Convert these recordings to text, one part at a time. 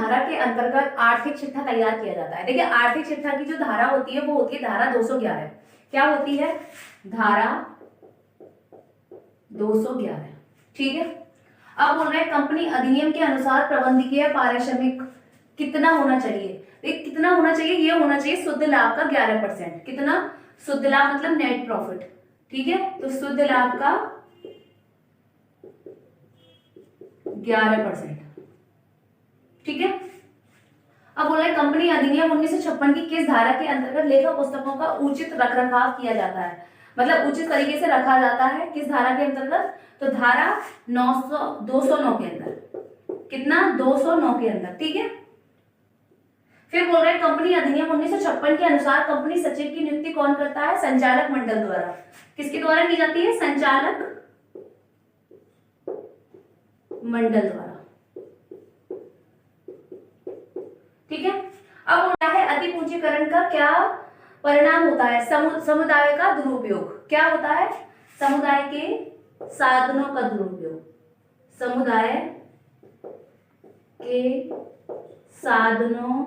धारा के अंतर्गत आर्थिक चिट्ठा तैयार किया जाता है? देखिए, आर्थिक चिट्ठा की जो धारा होती है वो होती है धारा 211। क्या होती है? धारा 211। ठीक है। अब बोल रहे हैं कंपनी अधिनियम के अनुसार प्रबंधकीय पारिश्रमिक कितना होना चाहिए? देख, कितना होना चाहिए? ये होना चाहिए शुद्ध लाभ का 11%। कितना? शुद्ध लाभ मतलब नेट प्रॉफिट। ठीक है, तो शुद्ध लाभ का 11%। ठीक है। अब बोल रहे कंपनी अधिनियम 1956 की किस धारा के अंतर्गत लेखा पुस्तकों का उचित रखरखाव किया जाता है? मतलब उचित तरीके से रखा जाता है किस धारा के अंतर्गत? तो धारा 209 के अंदर। कितना? 209 के अंदर। ठीक है। फिर बोल रहे हैं कंपनी अधिनियम 1956 के अनुसार कंपनी सचिव की नियुक्ति कौन करता है? संचालक मंडल द्वारा। किसके द्वारा की जाती है? संचालक मंडल द्वारा। ठीक है। अब होता है अति पूंजीकरण का क्या परिणाम होता है? समुदाय का दुरुपयोग। क्या होता है? समुदाय के साधनों का दुरुपयोग। समुदाय के साधनों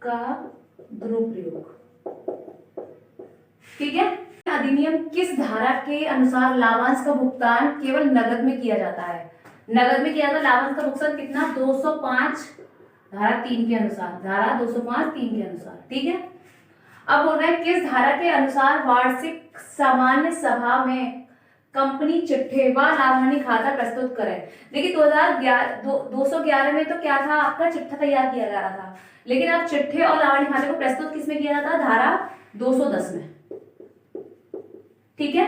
का दुरुपयोग। ठीक है। अधिनियम किस धारा के अनुसार लाभांश का भुगतान केवल नगद में किया जाता है? नगद में किया जाता है लाभांश का भुगतान कितना? 205 धारा 3 के अनुसार। धारा 205 3 के अनुसार। ठीक है। अब बोल रहे हैं किस धारा के अनुसार वार्षिक सामान्य सभा में कंपनी चिट्ठे व लाभानी खाता प्रस्तुत करे? देखिए 211 में तो क्या था? आपका चिट्ठा तैयार किया जा रहा था, लेकिन अब चिट्ठे और लाभानी खाते को प्रस्तुत किसमें किया जाता है? धारा 210 में। ठीक है।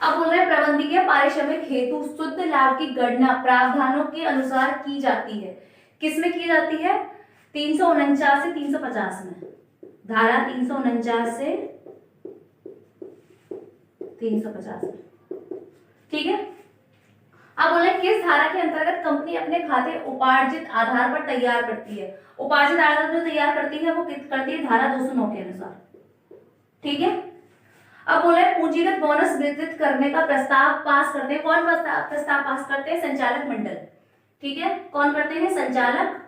अब बोल रहे हैं प्रबंधकीय पारिश्रमिक हेतु शुद्ध लाभ की गणना प्रावधानों के अनुसार की जाती है। किसमें की जाती है? 349 से 350 में। धारा 349 से 350 में। ठीक है। अब बोले किस धारा के अंतर्गत कंपनी अपने खाते उपार्जित आधार पर तैयार करती है? उपार्जित आधार पर तैयार करती है वो करती है धारा 209 के अनुसार। ठीक है। अब बोले पूंजीगत बोनस वितरित करने का प्रस्ताव पास करते हैं। कौन प्रस्ताव पास करते हैं? संचालक मंडल। ठीक है। कौन करते हैं? संचालक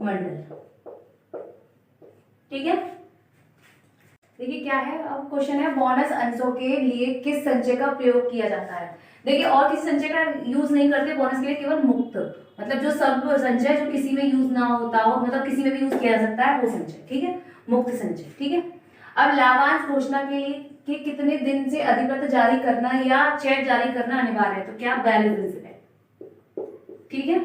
मंडल। ठीक है। देखिए क्या है, अब क्वेश्चन है बोनस अंशों के लिए किस संचय का प्रयोग किया जाता है? देखिए और किस संचय का यूज नहीं करते बोनस के लिए? केवल मुक्त, मतलब जो सब संचय जो किसी में यूज ना होता हो, मतलब किसी में भी यूज किया जा सकता है, वो संचय। ठीक है, मुक्त संचय। ठीक है। अब लाभांश घोषणा के लिए कि कितने दिन से अधिपत्र जारी करना या चेक जारी करना अनिवार्य है? तो क्या? 42 दिन से पहले। ठीक है।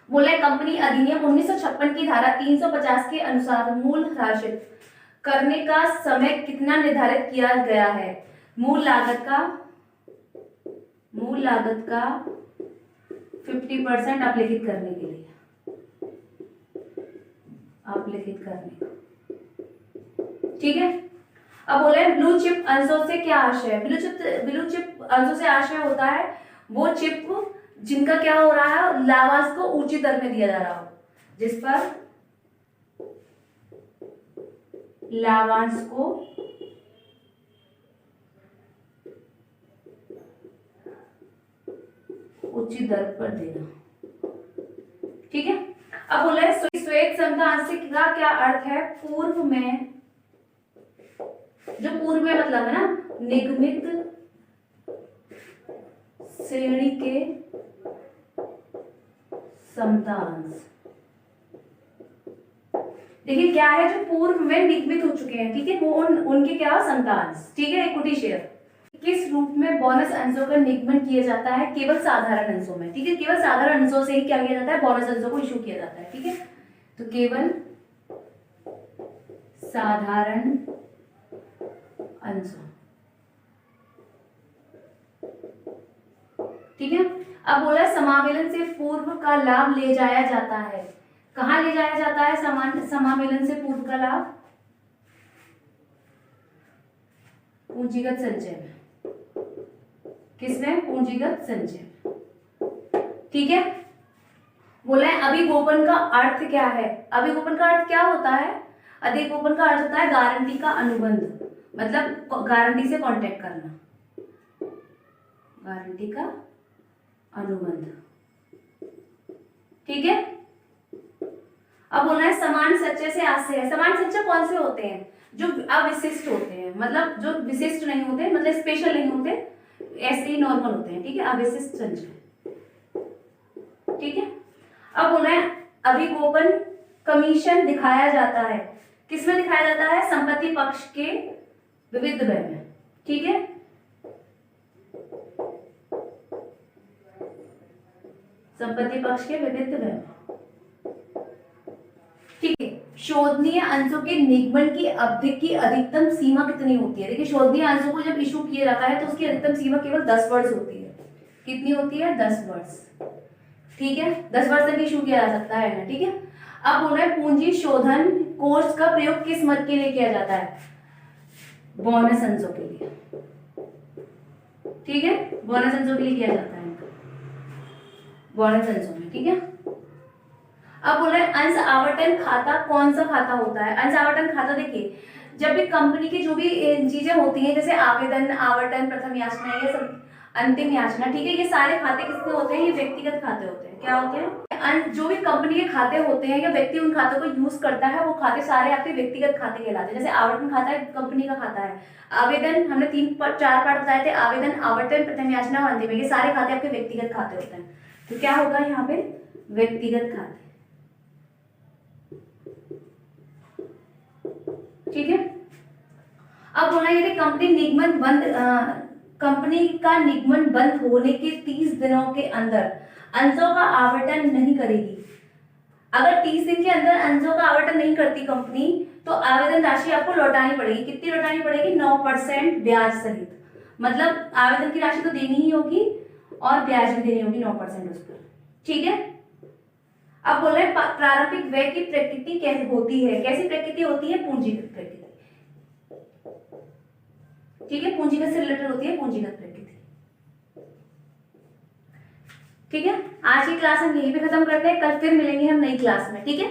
बोले कंपनी अधिनियम 1956 की धारा 350 के अनुसार मूल हस्तांतरित करने का समय कितना निर्धारित किया गया है? मूल लागत का 50% अपलिखित करने के लिए। अपलिखित करने। ठीक है। अब बोले ब्लू चिप अंशों से क्या आशय है? ब्लू चिप अंशों से आशय होता है वो चिप जिनका क्या हो रहा है? लाभांश को उचित दर में दिया जा रहा हो, जिस पर लाभांश को उचित दर पर देना। ठीक है। अब बोले श्वेत समता अंश का क्या अर्थ है? पूर्व में, जो पूर्व में मतलब है ना, निगमित श्रेणी के समता अंश। देखिए क्या है, जो पूर्व में निगमित हो चुके हैं, ठीक है, वो उनके क्या? समता अंश। ठीक है, इक्विटी शेयर। किस रूप में बोनस अंशों का निगमन किया जाता है? केवल साधारण अंशों में। ठीक है, केवल साधारण अंशों से ही क्या किया जाता है? बोनस अंशों को इशू किया जाता है। ठीक है, तो केवल साधारण अंशों। ठीक है। अब बोला समावेलन से पूर्व का लाभ ले जाया जाता है। कहां ले जाया जाता है समावेलन से पूर्व का लाभ? पूंजीगत संचय में। किसमें? पूंजीगत संचय। ठीक है। बोला है अभिगोपन का अर्थ क्या है? अभिगोपन का अर्थ क्या होता है? अधिगोपन का अर्थ होता है गारंटी का अनुबंध, मतलब गारंटी से कांटेक्ट करना। गारंटी का अनुबंध। ठीक है, अब बोलना है समान सच्चे से आशय है। समान सच्चे कौन से होते हैं? जो अविशिष्ट होते हैं, मतलब जो विशिष्ट नहीं होते, मतलब स्पेशल नहीं होते, ऐसे ही नॉर्मल होते हैं। ठीक है, अविशिष्ट संचय। ठीक है, अब बोलना है अभिगोपन कमीशन दिखाया जाता है। किसमें दिखाया जाता है? संपत्ति पक्ष के विविध व्यय में। ठीक है, संपत्ति पक्ष के विविध व्यय में। ठीक है, शोधनीय अंशों के निगमन की अवधि की अधिकतम सीमा कितनी होती है? देखिए, शोधनीय अंशों को जब इशू किया जाता है तो उसकी अधिकतम सीमा केवल 10 वर्ष होती है। कितनी होती है? 10 वर्ष। ठीक है, 10 वर्ष तक इशू किया जा सकता है ना। ठीक है, अब बोल रहे हैं पूंजी शोधन कोर्स का प्रयोग किस मद के लिए किया जाता है? बोनस अंशों के लिए। ठीक है, बोनस अंशों के लिए किया जाता है, बोनस अंशों में। ठीक है, अब बोल रहे हैं अंश आवंटन खाता कौन सा खाता होता है? अंश आवंटन खाता, देखिए जब भी कंपनी की जो भी चीजें होती हैं, जैसे आवेदन, आवंटन, प्रथम याचना, ये सब अंतिम याचना, ठीक है, ये सारे खाते किसके होते हैं? ये व्यक्तिगत खाते होते हैं। क्या होते हैं? जो भी कंपनी के खाते होते हैं या व्यक्ति उन खातों को यूज करता है, वो खाते सारे आपके व्यक्तिगत खाते कहलाते हैं। जैसे आवंटन खाता है, कंपनी का खाता है। आवेदन, हमने 4 पार्ट बताए थे, आवेदन, आवंटन, प्रथम याचना और अंतिम, ये सारे खाते आपके व्यक्तिगत खाते होते हैं। तो क्या होगा यहाँ पे? व्यक्तिगत खाते। ठीक है, अब बोला यदि कंपनी निगमन बंद कंपनी का निगमन बंद होने के 30 दिनों के अंदर अंशों का आवंटन नहीं करेगी, अगर 30 दिन के अंदर अंशों का आवंटन नहीं करती कंपनी, तो आवेदन राशि आपको लौटानी पड़ेगी। कितनी लौटानी पड़ेगी? 9% ब्याज सहित। मतलब आवेदन की राशि तो देनी ही होगी और ब्याज भी देनी होगी 9% उस पर। ठीक है, अब बोल रहे हैं प्रारंभिक व्यय की प्रकृति कैसे होती है? कैसी प्रकृति होती है? पूंजीगत प्रकृति। ठीक है, पूंजीगत से रिलेटेड होती है पूंजीगत प्रकृति। ठीक है, आज की क्लास हम यहीं पे खत्म करते हैं, कल फिर मिलेंगे हम नई क्लास में। ठीक है।